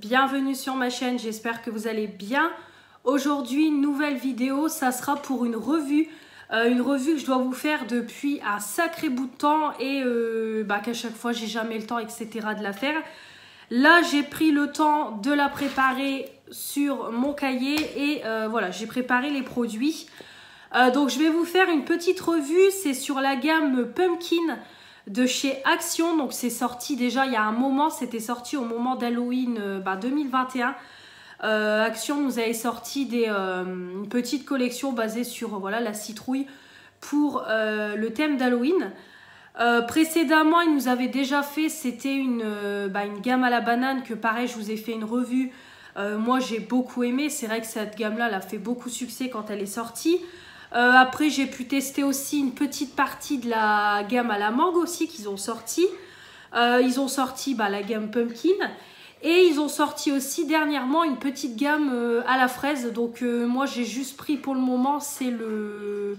bienvenue sur ma chaîne, j'espère que vous allez bien. Aujourd'hui, nouvelle vidéo, ça sera pour une revue que je dois vous faire depuis un sacré bout de temps et qu'à chaque fois j'ai jamais le temps, etc. de la faire. Là, j'ai pris le temps de la préparer sur mon cahier et voilà, j'ai préparé les produits. Donc, je vais vous faire une petite revue, c'est sur la gamme Pumpkin de chez Action. Donc, c'est sorti déjà il y a un moment, c'était sorti au moment d'Halloween 2021. Action nous avait sorti une petite collection basée sur voilà, la citrouille pour le thème d'Halloween. Précédemment, ils nous avaient déjà fait, c'était une gamme à la banane que pareil, je vous ai fait une revue. Moi, j'ai beaucoup aimé. C'est vrai que cette gamme-là, elle a fait beaucoup de succès quand elle est sortie. Après, j'ai pu tester aussi une petite partie de la gamme à la mangue aussi qu'ils ont sorti. Ils ont sorti la gamme Pumpkin. Et ils ont sorti aussi dernièrement une petite gamme à la fraise. Donc, moi, j'ai juste pris pour le moment, c'est le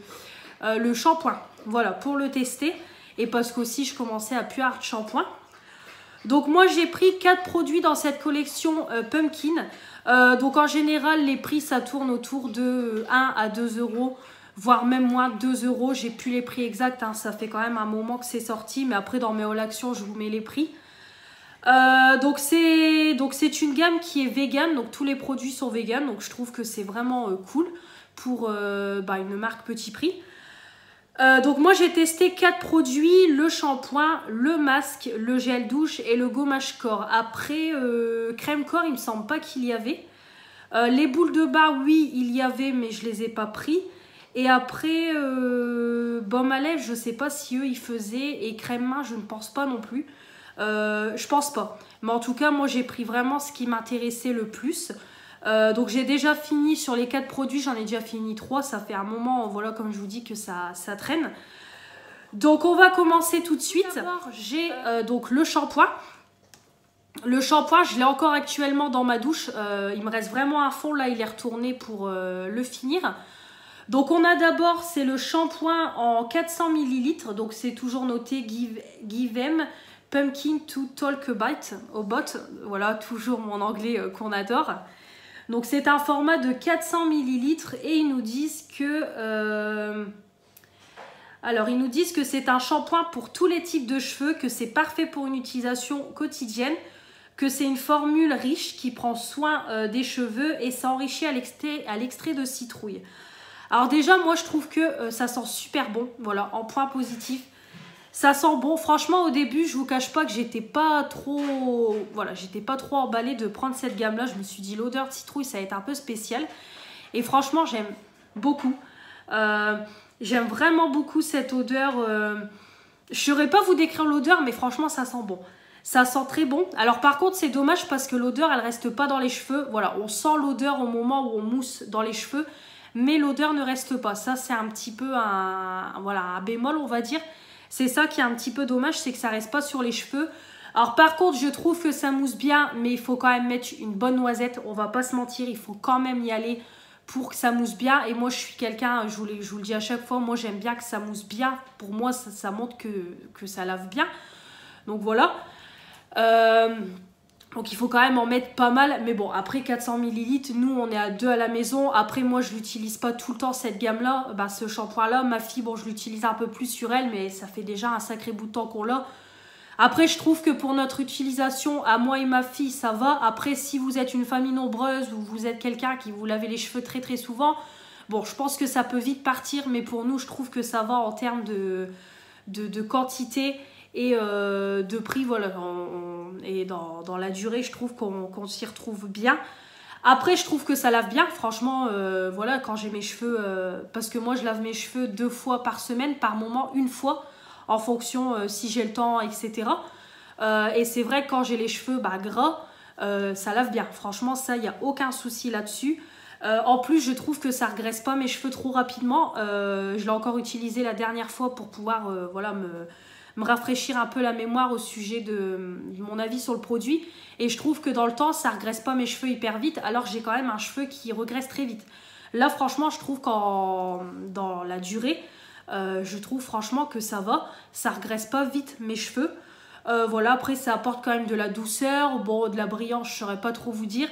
shampoing. Voilà, pour le tester. Et parce qu'aussi, je commençais à plus avoir de shampoing. Donc, moi, j'ai pris 4 produits dans cette collection Pumpkin. Donc, en général, les prix, ça tourne autour de 1 à 2 euros. Voire même moins, 2 euros. J'ai plus les prix exacts. Hein. Ça fait quand même un moment que c'est sorti. Mais après, dans mes haul actions, je vous mets les prix. Donc c'est une gamme qui est vegan, donc tous les produits sont vegan, donc je trouve que c'est vraiment cool pour une marque petit prix. Donc moi j'ai testé 4 produits, le shampoing, le masque, le gel douche et le gommage corps. Après crème corps il me semble pas qu'il y avait. Les boules de bain oui il y avait mais je les ai pas pris. Et après baume à lèvres je sais pas si eux ils faisaient et crème main je ne pense pas non plus. Je pense pas. Mais en tout cas, moi, j'ai pris vraiment ce qui m'intéressait le plus. Donc, j'ai déjà fini sur les 4 produits. J'en ai déjà fini 3. Ça fait un moment, voilà, comme je vous dis, que ça traîne. Donc, on va commencer tout de suite. D'abord, j'ai donc le shampoing. Le shampoing, je l'ai encore actuellement dans ma douche. Il me reste vraiment un fond. Là, il est retourné pour le finir. Donc, on a d'abord, c'est le shampoing en 400 ml. Donc, c'est toujours noté Give Them Pumpkin to Talk About, voilà, toujours mon anglais qu'on adore. Donc c'est un format de 400 ml et ils nous disent que c'est un shampoing pour tous les types de cheveux, que c'est parfait pour une utilisation quotidienne, que c'est une formule riche qui prend soin des cheveux et s'enrichit à l'extrait de citrouille. Alors déjà, moi je trouve que ça sent super bon, voilà, en point positif. Ça sent bon. Franchement, au début, je vous cache pas que j'étais pas trop emballée de prendre cette gamme-là. Je me suis dit, l'odeur de citrouille, ça va être un peu spécial. Et franchement, j'aime beaucoup. J'aime vraiment beaucoup cette odeur. Je saurais pas vous décrire l'odeur, mais franchement, ça sent bon. Ça sent très bon. Alors par contre, c'est dommage parce que l'odeur, elle reste pas dans les cheveux. Voilà, on sent l'odeur au moment où on mousse dans les cheveux, mais l'odeur ne reste pas. Ça, c'est un petit peu un bémol, on va dire. C'est ça qui est un petit peu dommage, c'est que ça reste pas sur les cheveux. Alors par contre, je trouve que ça mousse bien, mais il faut quand même mettre une bonne noisette. On va pas se mentir, il faut quand même y aller pour que ça mousse bien. Et moi, je suis quelqu'un, je vous le dis à chaque fois, moi j'aime bien que ça mousse bien. Pour moi, ça montre que ça lave bien. Donc voilà. Donc il faut quand même en mettre pas mal. Mais bon, après 400 ml, nous on est à 2 à la maison. Après moi je l'utilise pas tout le temps cette gamme-là. Ce shampoing-là, ma fille, bon je l'utilise un peu plus sur elle. Mais ça fait déjà un sacré bout de temps qu'on l'a. Après je trouve que pour notre utilisation, à moi et ma fille, ça va. Après si vous êtes une famille nombreuse ou vous êtes quelqu'un qui vous lavez les cheveux très très souvent, bon je pense que ça peut vite partir. Mais pour nous je trouve que ça va en termes de quantité et de prix, voilà, et dans la durée je trouve qu'on s'y retrouve bien. Après je trouve que ça lave bien, franchement, voilà, quand j'ai mes cheveux, parce que moi je lave mes cheveux 2 fois par semaine, par moment 1 fois, en fonction si j'ai le temps, etc. Et c'est vrai que quand j'ai les cheveux gras, ça lave bien, franchement ça, il n'y a aucun souci là-dessus. En plus, je trouve que ça ne regraisse pas mes cheveux trop rapidement. Je l'ai encore utilisé la dernière fois pour pouvoir voilà, me rafraîchir un peu la mémoire au sujet de mon avis sur le produit. Et je trouve que dans le temps, ça ne regraisse pas mes cheveux hyper vite, alors que j'ai quand même un cheveu qui regraisse très vite. Là, franchement, je trouve qu'en dans la durée, je trouve franchement que ça va. Ça ne regraisse pas vite mes cheveux. Voilà, après ça apporte quand même de la douceur, bon de la brillance je saurais pas trop vous dire.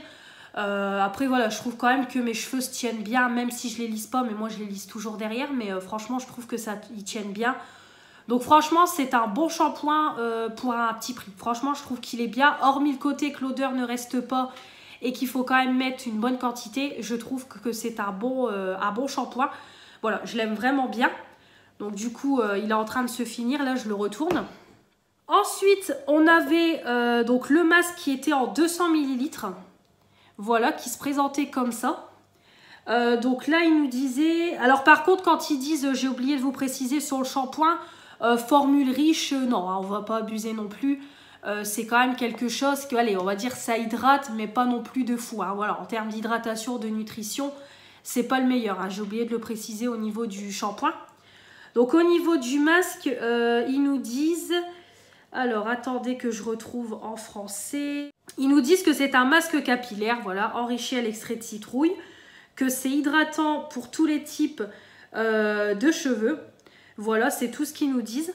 Après voilà, je trouve quand même que mes cheveux se tiennent bien, même si je les lisse pas, mais moi je les lisse toujours derrière, mais franchement je trouve que ça ils tiennent bien. Donc franchement c'est un bon shampoing pour un petit prix. Franchement je trouve qu'il est bien, hormis le côté que l'odeur ne reste pas et qu'il faut quand même mettre une bonne quantité, je trouve que c'est un bon shampoing. Voilà, je l'aime vraiment bien. Donc du coup il est en train de se finir, là je le retourne. Ensuite on avait donc le masque qui était en 200 ml. Voilà, qui se présentait comme ça. Donc là, ils nous disaient... Alors par contre, quand ils disent, j'ai oublié de vous préciser sur le shampoing, formule riche, non, hein, on va pas abuser non plus. C'est quand même quelque chose que, allez, on va dire ça hydrate, mais pas non plus de fou. Hein. Voilà, en termes d'hydratation, de nutrition, c'est pas le meilleur. Hein. J'ai oublié de le préciser au niveau du shampoing. Donc au niveau du masque, ils nous disent... Alors, attendez que je retrouve en français. Ils nous disent que c'est un masque capillaire, voilà, enrichi à l'extrait de citrouille, que c'est hydratant pour tous les types de cheveux. Voilà, c'est tout ce qu'ils nous disent.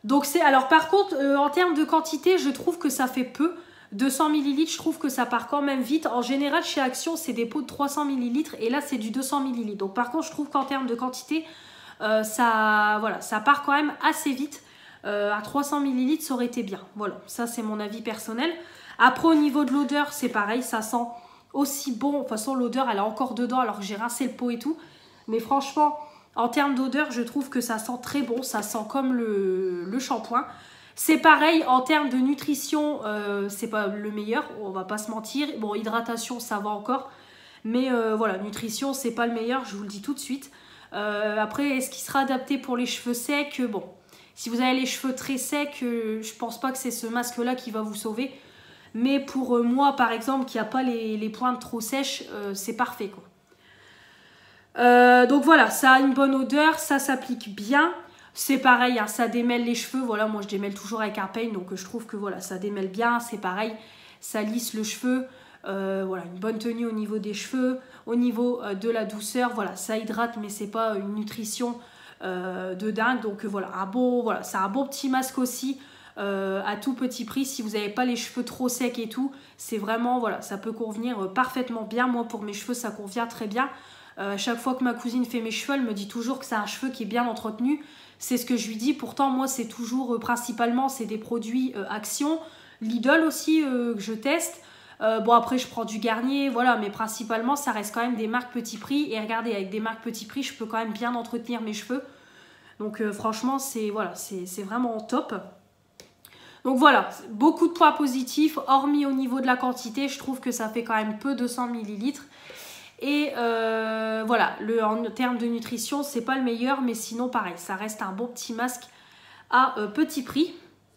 Donc, c'est... Alors, par contre, en termes de quantité, je trouve que ça fait peu. 200 ml, je trouve que ça part quand même vite. En général, chez Action, c'est des pots de 300 ml et là, c'est du 200 ml. Donc, par contre, je trouve qu'en termes de quantité, voilà, ça part quand même assez vite. À 300 ml, ça aurait été bien. Voilà, ça c'est mon avis personnel. Après, au niveau de l'odeur, c'est pareil, ça sent aussi bon. De toute façon, l'odeur, elle est encore dedans alors que j'ai rincé le pot et tout. Mais franchement, en termes d'odeur, je trouve que ça sent très bon. Ça sent comme le shampoing. C'est pareil, en termes de nutrition, c'est pas le meilleur, on va pas se mentir. Bon, hydratation, ça va encore. Mais voilà, nutrition, c'est pas le meilleur, je vous le dis tout de suite. Après, est-ce qu'il sera adapté pour les cheveux secs? Bon... Si vous avez les cheveux très secs, je pense pas que c'est ce masque-là qui va vous sauver. Mais pour moi, par exemple, qui n'a pas les pointes trop sèches, c'est parfait, quoi. Donc voilà, ça a une bonne odeur, ça s'applique bien. C'est pareil, hein, ça démêle les cheveux. Voilà, moi je démêle toujours avec un peigne, donc je trouve que voilà, ça démêle bien. C'est pareil, ça lisse le cheveu. Voilà, une bonne tenue au niveau des cheveux. Au niveau de la douceur, voilà, ça hydrate, mais c'est pas une nutrition... de dingue. Donc voilà, voilà, c'est un bon petit masque aussi à tout petit prix. Si vous n'avez pas les cheveux trop secs et tout, c'est vraiment, voilà, ça peut convenir parfaitement bien. Moi, pour mes cheveux, ça convient très bien. Chaque fois que ma cousine fait mes cheveux, elle me dit toujours que c'est un cheveu qui est bien entretenu. C'est ce que je lui dis. Pourtant, moi, c'est toujours principalement, c'est des produits Action. Lidl aussi que je teste. Bon, après, je prends du Garnier, voilà, mais principalement, ça reste quand même des marques petit prix. Et regardez, avec des marques petit prix, je peux quand même bien entretenir mes cheveux. Donc, franchement, c'est voilà, c'est vraiment top. Donc, voilà, beaucoup de points positifs, hormis au niveau de la quantité. Je trouve que ça fait quand même peu, 200 ml. Et voilà, en termes de nutrition, c'est pas le meilleur, mais sinon, pareil, ça reste un bon petit masque à petit prix.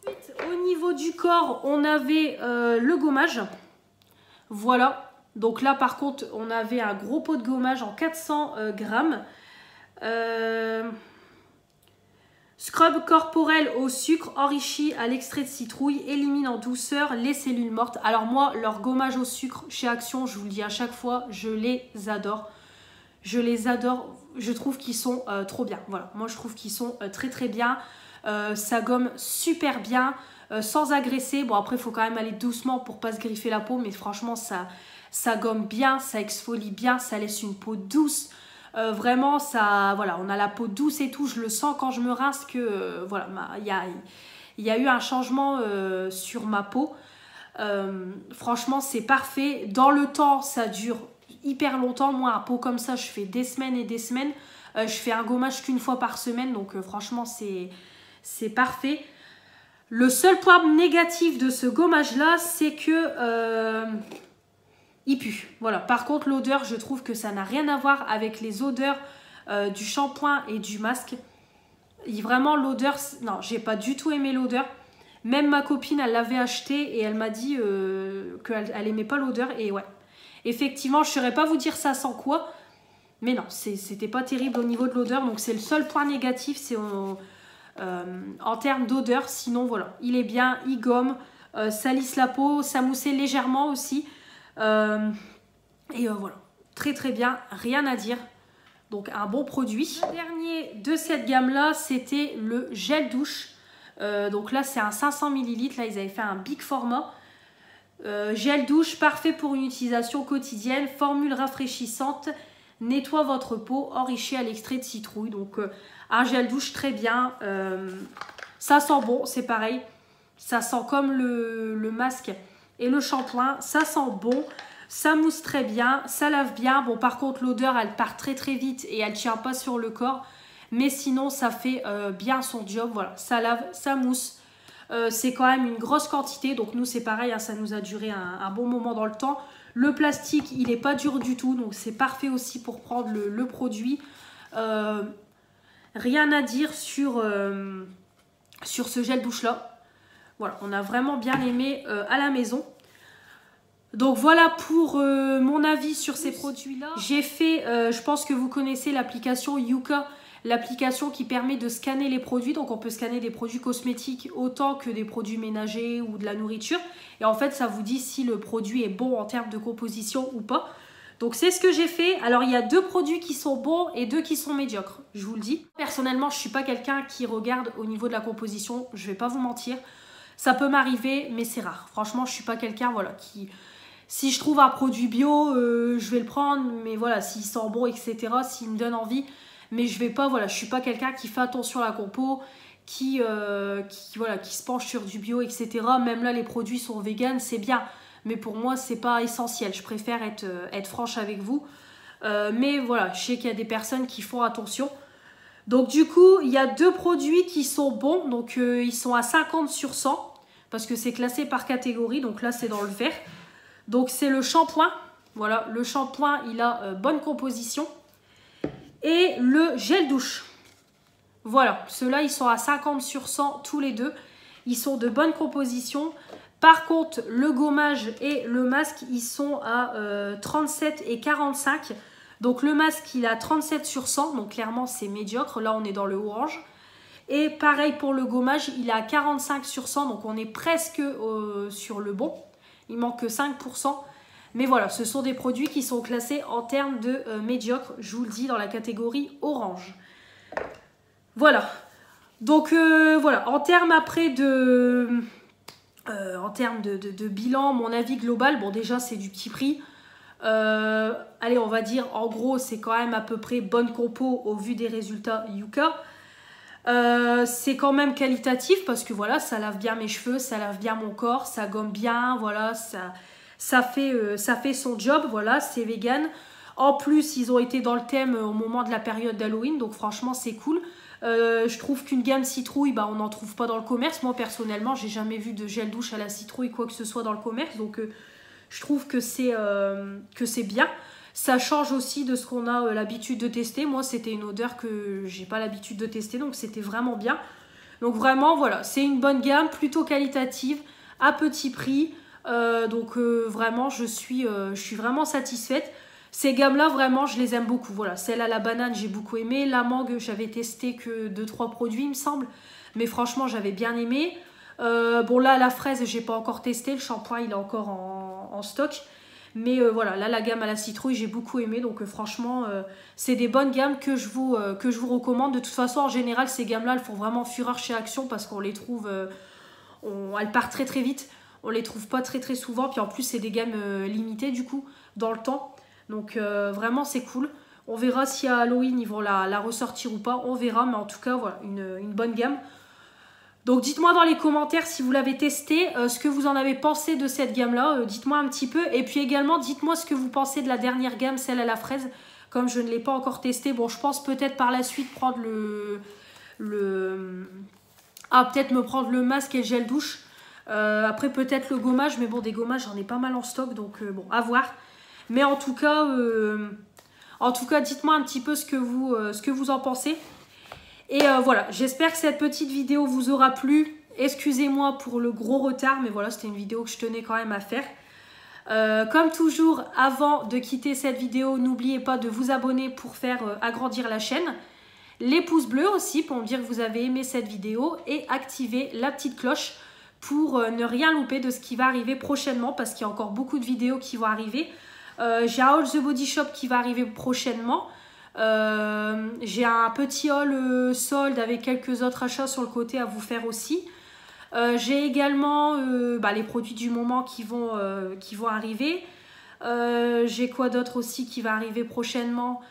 Ensuite, au niveau du corps, on avait le gommage. Voilà, donc là par contre on avait un gros pot de gommage en 400 grammes. Scrub corporel au sucre enrichi à l'extrait de citrouille, élimine en douceur les cellules mortes. Alors moi, leur gommage au sucre chez Action, je vous le dis à chaque fois, je les adore. Je les adore, je trouve qu'ils sont trop bien. Voilà, moi je trouve qu'ils sont très très bien. Ça gomme super bien. Sans agresser. Bon, après, il faut quand même aller doucement pour pas se griffer la peau, mais franchement, ça gomme bien, ça exfolie bien, ça laisse une peau douce. Vraiment, ça, voilà, on a la peau douce et tout. Je le sens quand je me rince que, voilà, il y a eu un changement sur ma peau. Franchement, c'est parfait. Dans le temps, ça dure hyper longtemps. Moi, un pot comme ça, je fais des semaines et des semaines. Je fais un gommage qu'une fois par semaine, donc franchement, c'est parfait. Le seul point négatif de ce gommage-là, c'est que il pue. Voilà. Par contre, l'odeur, je trouve que ça n'a rien à voir avec les odeurs du shampoing et du masque. Vraiment, l'odeur, non, j'ai pas du tout aimé l'odeur. Même ma copine, elle l'avait acheté et elle m'a dit qu'elle aimait pas l'odeur. Et ouais, effectivement, je ne saurais pas vous dire ça sent quoi. Mais non, c'était pas terrible au niveau de l'odeur. Donc, c'est le seul point négatif, c'est... en termes d'odeur, sinon voilà, il est bien, il gomme, ça lisse la peau, ça moussait légèrement aussi. Et voilà, très très bien, rien à dire. Donc un bon produit. Le dernier de cette gamme là, c'était le gel douche. Donc là c'est un 500 ml, là ils avaient fait un big format. Gel douche parfait pour une utilisation quotidienne, formule rafraîchissante, nettoie votre peau, enrichi à l'extrait de citrouille. Donc un gel douche très bien, ça sent bon, c'est pareil, ça sent comme le masque et le shampoing, ça sent bon, ça mousse très bien, ça lave bien. Bon par contre l'odeur elle part très vite et elle tient pas sur le corps, mais sinon ça fait bien son job. Voilà, ça lave, ça mousse. C'est quand même une grosse quantité, donc nous c'est pareil, hein, ça nous a duré un bon moment dans le temps. Le plastique il n'est pas dur du tout, donc c'est parfait aussi pour prendre le produit. Rien à dire sur ce gel douche là. Voilà, on a vraiment bien aimé à la maison. Donc voilà pour mon avis sur ces produits là. J'ai fait, je pense que vous connaissez l'application Yuka, l'application qui permet de scanner les produits. Donc on peut scanner des produits cosmétiques autant que des produits ménagers ou de la nourriture. Et en fait ça vous dit si le produit est bon en termes de composition ou pas. Donc c'est ce que j'ai fait. Alors il y a 2 produits qui sont bons et 2 qui sont médiocres, je vous le dis. Personnellement je ne suis pas quelqu'un qui regarde au niveau de la composition, je ne vais pas vous mentir. Ça peut m'arriver mais c'est rare. Franchement je ne suis pas quelqu'un voilà, qui... Si je trouve un produit bio, je vais le prendre. Mais voilà, s'il sent bon, etc., s'il me donne envie... Mais je vais pas, voilà, je suis pas quelqu'un qui fait attention à la compo, qui se penche sur du bio, etc. Même là, les produits sont vegan, c'est bien. Mais pour moi, c'est pas essentiel. Je préfère être franche avec vous. Mais voilà, je sais qu'il y a des personnes qui font attention. Donc du coup, il y a 2 produits qui sont bons. Donc ils sont à 50 sur 100. Parce que c'est classé par catégorie. Donc là, c'est dans le vert. Donc c'est le shampoing. Voilà, le shampoing, il a bonne composition. Et le gel douche. Voilà, ceux-là, ils sont à 50 sur 100 tous les 2. Ils sont de bonne composition. Par contre, le gommage et le masque, ils sont à 37 et 45. Donc le masque, il est à 37 sur 100. Donc clairement, c'est médiocre. Là, on est dans le orange. Et pareil pour le gommage, il est à 45 sur 100. Donc on est presque sur le bon. Il manque que 5%. Mais voilà, ce sont des produits qui sont classés en termes de médiocre, je vous le dis, dans la catégorie orange. Voilà. Donc voilà, en termes après de bilan, mon avis global, bon déjà c'est du petit prix. Allez, on va dire en gros c'est quand même à peu près bonne compo au vu des résultats Yuka. C'est quand même qualitatif parce que voilà, ça lave bien mes cheveux, ça lave bien mon corps, ça gomme bien, voilà, ça fait son job, voilà, c'est vegan. En plus, ils ont été dans le thème au moment de la période d'Halloween, donc franchement, c'est cool. Je trouve qu'une gamme citrouille, bah, on n'en trouve pas dans le commerce. Moi, personnellement, j'ai jamais vu de gel douche à la citrouille, quoi que ce soit dans le commerce. Donc, je trouve que c'est bien. Ça change aussi de ce qu'on a l'habitude de tester. Moi, c'était une odeur que j'ai pas l'habitude de tester, donc c'était vraiment bien. Donc vraiment, voilà, c'est une bonne gamme, plutôt qualitative, à petit prix. Donc vraiment je suis vraiment satisfaite. Ces gammes là vraiment je les aime beaucoup. Voilà, celle à la banane j'ai beaucoup aimé. La mangue j'avais testé que 2-3 produits il me semble. Mais franchement j'avais bien aimé. Bon là la fraise j'ai pas encore testé. Le shampoing il est encore en stock. Mais voilà, là la gamme à la citrouille j'ai beaucoup aimé. Donc franchement c'est des bonnes gammes que je vous recommande. De toute façon en général ces gammes là elles font vraiment fureur chez Action. Parce qu'on les trouve, elles partent très vite. On les trouve pas très souvent. Puis en plus, c'est des gammes limitées du coup, dans le temps. Donc vraiment, c'est cool. On verra si à Halloween, ils vont la ressortir ou pas. On verra. Mais en tout cas, voilà, une bonne gamme. Donc dites-moi dans les commentaires si vous l'avez testé, ce que vous en avez pensé de cette gamme-là. Dites-moi un petit peu. Et puis également, dites-moi ce que vous pensez de la dernière gamme, celle à la fraise. Comme je ne l'ai pas encore testée. Bon, je pense peut-être par la suite prendre peut-être me prendre le masque et le gel douche. Après peut-être le gommage, mais bon des gommages j'en ai pas mal en stock donc bon à voir. Mais en tout cas dites-moi un petit peu ce que vous en pensez. Et voilà, j'espère que cette petite vidéo vous aura plu. Excusez-moi pour le gros retard, mais voilà, c'était une vidéo que je tenais quand même à faire. Comme toujours, avant de quitter cette vidéo, n'oubliez pas de vous abonner pour faire agrandir la chaîne. Les pouces bleus aussi pour me dire que vous avez aimé cette vidéo et activer la petite cloche pour ne rien louper de ce qui va arriver prochainement parce qu'il y a encore beaucoup de vidéos qui vont arriver. J'ai All the Body Shop qui va arriver prochainement. J'ai un petit haul solde avec quelques autres achats sur le côté à vous faire aussi. J'ai également les produits du moment qui vont arriver. J'ai quoi d'autre aussi qui va arriver prochainement.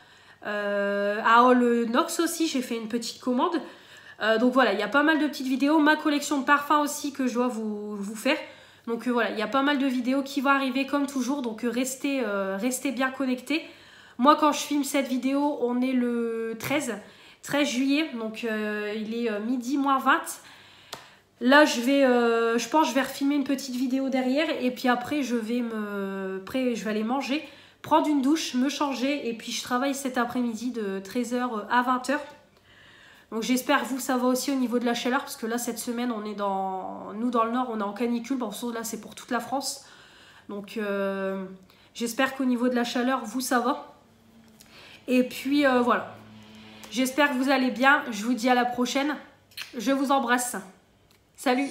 À All Nox aussi, j'ai fait une petite commande. Donc voilà, il y a pas mal de petites vidéos. Ma collection de parfums aussi que je dois vous faire. Donc voilà, il y a pas mal de vidéos qui vont arriver comme toujours. Donc restez bien connectés. Moi, quand je filme cette vidéo, on est le 13 juillet. Donc il est midi moins 20. Là, je pense que je vais refilmer une petite vidéo derrière. Et puis après, je vais aller manger, prendre une douche, me changer. Et puis je travaille cet après-midi de 13h à 20h. Donc j'espère que vous, ça va aussi au niveau de la chaleur. Parce que là, cette semaine, nous dans le nord, on est en canicule. Bon, là, c'est pour toute la France. Donc j'espère qu'au niveau de la chaleur, vous, ça va. Et puis voilà. J'espère que vous allez bien. Je vous dis à la prochaine. Je vous embrasse. Salut!